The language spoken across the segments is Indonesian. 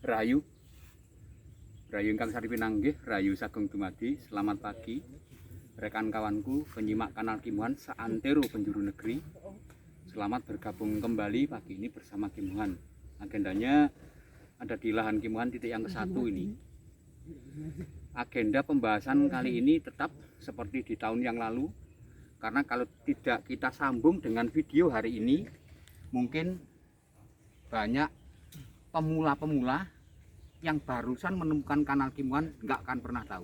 Rahayu, Rahayu ingkang sari pinanggih, Rahayu sagung dumadi. Selamat pagi rekan kawanku penyimak kanal Kimuhan saantero penjuru negeri. Selamat bergabung kembali pagi ini bersama Kimuhan. Agendanya ada di lahan Kimuhan titik yang ke-1 ini. Agenda pembahasan kali ini tetap seperti di tahun yang lalu, karena kalau tidak kita sambung dengan video hari ini, mungkin banyak pemula-pemula yang barusan menemukan kanal Kimuhan nggak akan pernah tahu.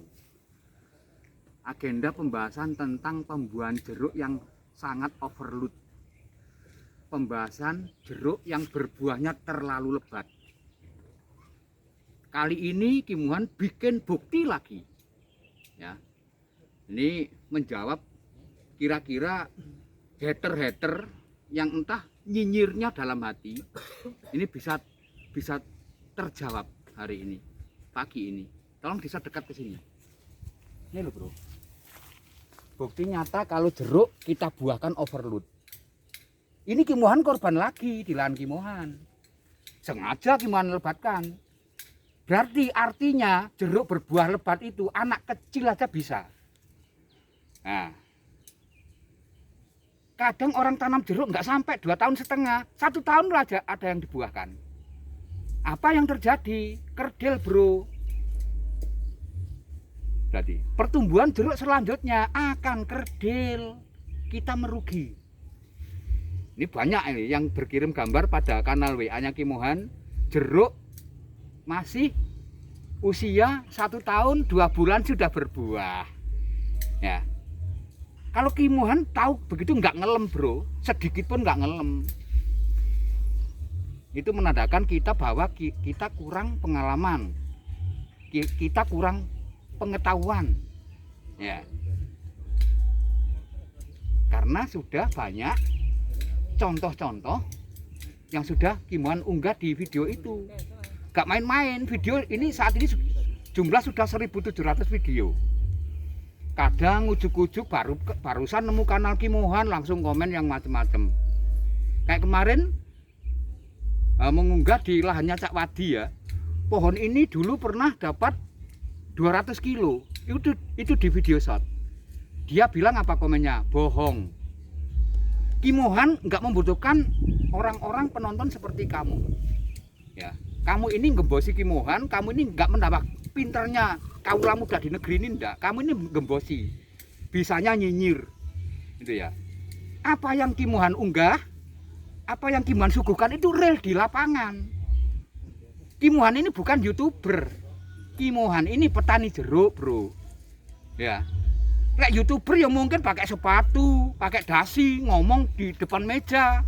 Agenda pembahasan tentang pembuahan jeruk yang sangat overload. Pembahasan jeruk yang berbuahnya terlalu lebat. Kali ini Kimuhan bikin bukti lagi. Ya. Ini menjawab kira-kira hater-hater yang entah nyinyirnya dalam hati. Ini bisa terjawab hari ini, pagi ini. Tolong bisa dekat ke sini. Ini loh bro, bukti nyata kalau jeruk kita buahkan overload. Ini Kimuhan korban lagi di lahan Kimuhan. Sengaja Kimuhan lebatkan. Berarti artinya jeruk berbuah lebat itu anak kecil aja bisa. Nah, kadang orang tanam jeruk nggak sampai 2,5 tahun, 1 tahun aja ada yang dibuahkan. Apa yang terjadi? Kerdil bro. Berarti pertumbuhan jeruk selanjutnya akan kerdil. Kita merugi. Ini banyak ini yang berkirim gambar pada kanal WA-nya Kimuhan. Jeruk masih usia 1 tahun 2 bulan sudah berbuah. Ya. Kalau Kimuhan tahu begitu nggak ngelem bro, sedikit pun nggak ngelem. Itu menandakan kita bahwa kita kurang pengalaman, kita kurang pengetahuan, ya. Karena sudah banyak contoh-contoh yang sudah Kimuhan unggah di video itu. Gak main-main, video ini saat ini jumlah sudah 1.700 video. Kadang ujuk-ujuk barusan nemu kanal Kimuhan langsung komen yang macam-macam. Kayak kemarin mengunggah di lahannya Cak Wadi ya. Pohon ini dulu pernah dapat 200 kilo. Itu di video shot. Dia bilang apa komennya? Bohong. Kimuhan nggak membutuhkan orang-orang penonton seperti kamu. Ya, kamu ini ngembosi Kimuhan, kamu ini nggak menambah pinternya kaula muda di negeri ini ndak. Kamu ini ngembosi. Bisanya nyinyir. Itu ya. Apa yang Kimuhan unggah? Apa yang Kimuhan suguhkan itu real di lapangan. Kimuhan ini bukan YouTuber. Kimuhan ini petani jeruk, bro. Ya. Kayak YouTuber yang mungkin pakai sepatu, pakai dasi, ngomong di depan meja.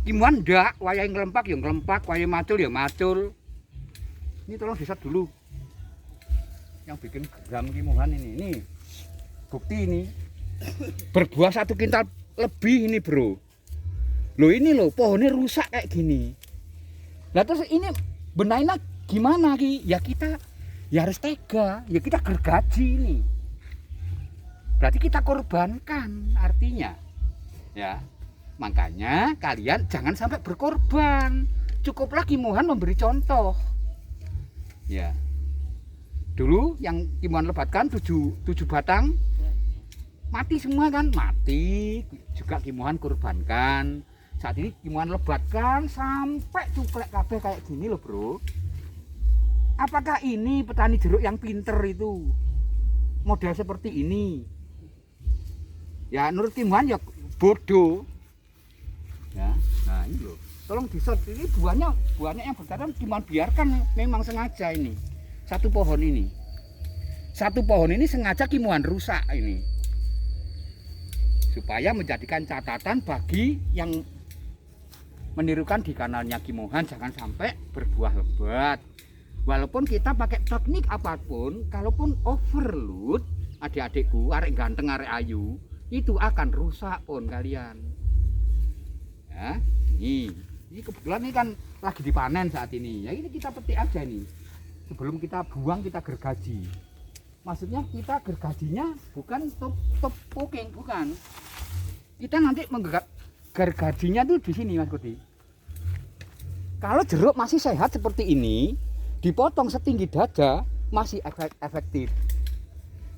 Kimuhan ndak, wayah ngelempak ya ngelempak, wayah macul ya macul. Ini tolong disat dulu. Yang bikin geram Kimuhan ini bukti ini. Berbuah 1 kintal lebih ini, bro. Loh ini loh pohonnya rusak kayak gini. Nah terus ini benainnya gimana Ki? Ya kita ya harus tega, ya kita gergaji ini. Berarti kita korbankan artinya. Ya. Makanya kalian jangan sampai berkorban. Cukuplah Kimuhan memberi contoh. Ya. Dulu yang Kimuhan lebatkan 7 batang mati semua kan? Mati. Juga Kimuhan korbankan. Saat ini Kimuhan lebatkan sampai cuklek kabeh kayak gini loh bro. Apakah ini petani jeruk yang pinter itu? Model seperti ini. Ya menurut Kimuhan ya bodoh. Ya, nah ini loh. Tolong di-shot ini buahnya yang berdarah Kimuhan biarkan memang sengaja ini. Satu pohon ini sengaja Kimuhan rusak ini. Supaya menjadikan catatan bagi yang menirukan di kanalnya Kimuhan, jangan sampai berbuah lebat. Walaupun kita pakai teknik apapun, kalaupun overload, adik-adikku, arek ganteng, arek ayu, itu akan rusak pun kalian. Ya, ini kebetulan ini kan lagi dipanen saat ini. Ya ini kita petik aja nih. Sebelum kita buang kita gergaji. Maksudnya kita gergajinya bukan top poking, bukan. Kita nanti gergajinya tuh di sini Mas Kudi. Kalau jeruk masih sehat seperti ini, dipotong setinggi dada masih efektif.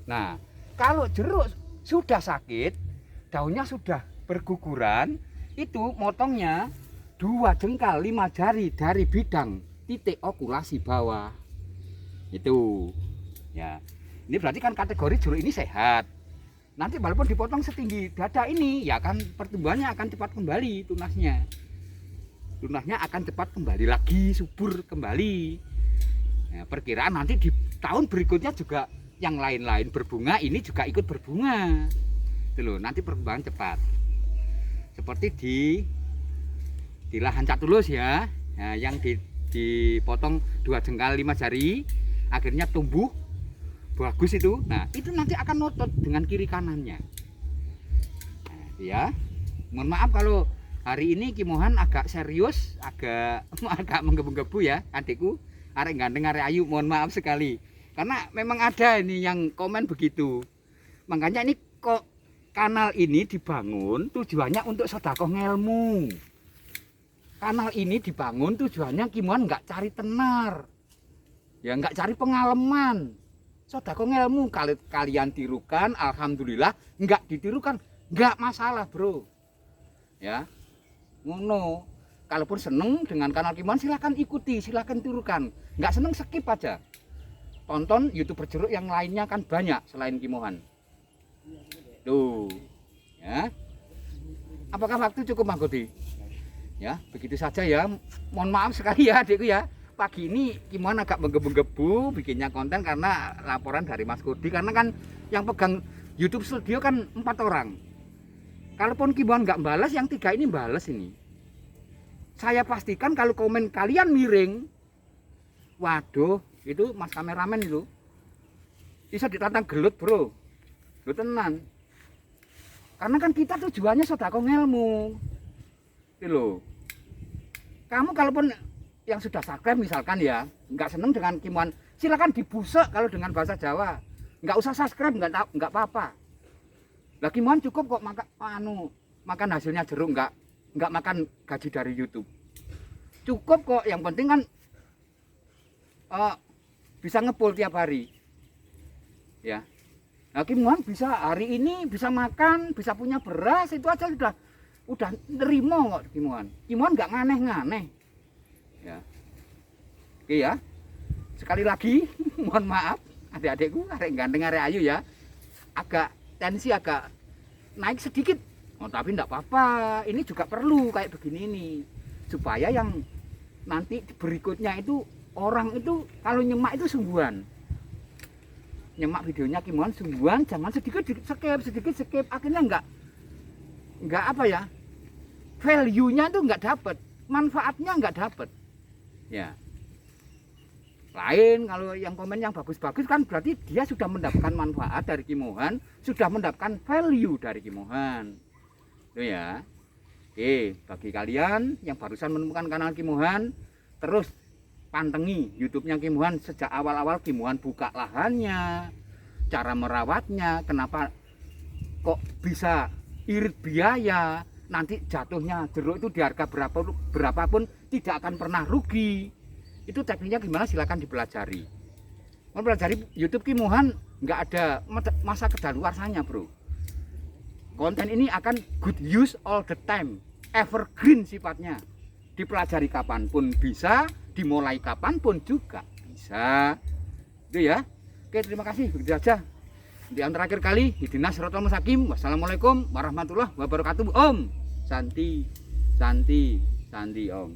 Nah, kalau jeruk sudah sakit, daunnya sudah berguguran, itu motongnya 2 jengkal 5 jari dari bidang titik okulasi bawah. Itu ya. Ini berarti kan kategori jeruk ini sehat. Nanti walaupun dipotong setinggi dada ini, ya kan pertumbuhannya akan cepat kembali tunasnya. Tunasnya akan cepat kembali lagi, subur kembali. Nah, perkiraan nanti di tahun berikutnya juga yang lain-lain berbunga, ini juga ikut berbunga. Itu loh, nanti perkembangan cepat. Seperti di lahan catulus ya. Nah, yang dipotong 2 jengkal 5 jari, akhirnya tumbuh bagus itu. Nah, itu nanti akan notot dengan kiri kanannya. Nah, ya. Mohon maaf kalau hari ini Kimohan agak serius, agak menggebu-gebu ya, adikku. Arek ganteng, arek ayu, mohon maaf sekali. Karena memang ada ini yang komen begitu. Makanya ini kok kanal ini dibangun tujuannya untuk sedekah ngelmu. Kanal ini dibangun tujuannya Kimohan nggak cari tenar. Ya nggak cari pengalaman. Sedekah ngelmu, kalian tirukan, alhamdulillah. Nggak ditirukan, nggak masalah bro. Ya, ngono. Kalaupun seneng dengan kanal Kimohan, silahkan ikuti, silahkan tirukan. Nggak seneng skip aja. Tonton YouTuber jeruk yang lainnya kan banyak selain Kimohan. Tuh, ya. Apakah waktu cukup Mas Godi? Ya, begitu saja ya. Mohon maaf sekali ya adikku ya. Pagi ini Kimohan agak menggebu-gebu bikinnya konten karena laporan dari Mas Godi. Karena kan yang pegang YouTube Studio kan 4 orang. Kalaupun Kimohan nggak balas, yang 3 ini balas ini. Saya pastikan kalau komen kalian miring, waduh, itu Mas kameramen itu bisa ditantang gelut bro. Lu tenan. Karena kan kita tujuannya sedekah ngelmu. Itu loh. Kamu kalaupun yang sudah subscribe misalkan ya, nggak seneng dengan Kimohan, silakan dibusek kalau dengan bahasa Jawa. Nggak usah subscribe, nggak apa-apa. Lah Kimohan cukup kok makan hasilnya jeruk, nggak makan gaji dari YouTube. Cukup kok, yang penting kan bisa ngepul tiap hari. Ya. Nah, Kimohan bisa hari ini bisa makan, bisa punya beras, itu aja udah nerimo kok Kimohan. Kimohan nggak nganeh-nganeh. Ya. Oke ya. Sekali lagi mohon maaf adik-adikku, arek ganteng, arek ayu ya. Tensi agak naik sedikit. Oh, tapi enggak apa-apa. Ini juga perlu kayak begini nih. Supaya yang nanti berikutnya itu orang itu kalau nyemak itu sungguhan. Nyemak videonya Kimohan sungguhan, jangan sedikit skip. Akhirnya enggak apa ya? Value-nya itu enggak dapat, manfaatnya enggak dapat. Ya. Lain kalau yang komen yang bagus-bagus kan berarti dia sudah mendapatkan manfaat dari Kimohan, sudah mendapatkan value dari Kimohan. Itu ya. Oke, bagi kalian yang barusan menemukan kanal Kimohan, terus pantengi YouTube-nya Kimohan sejak awal-awal Kimohan buka lahannya, cara merawatnya, kenapa kok bisa irit biaya, nanti jatuhnya jeruk itu di harga berapapun tidak akan pernah rugi. Itu tekniknya gimana, silakan dipelajari. Mempelajari YouTube Kimohan nggak ada masa kedaluarsanya bro. Konten ini akan good use all the time, evergreen sifatnya. Dipelajari kapanpun bisa, dimulai kapanpun juga bisa. Itu ya. Oke, terima kasih. Begitu saja. Yang terakhir kali, Hidina Siratal Mustaqim. Wassalamualaikum warahmatullahi wabarakatuh. Om. Santi, Santi, Santi Om.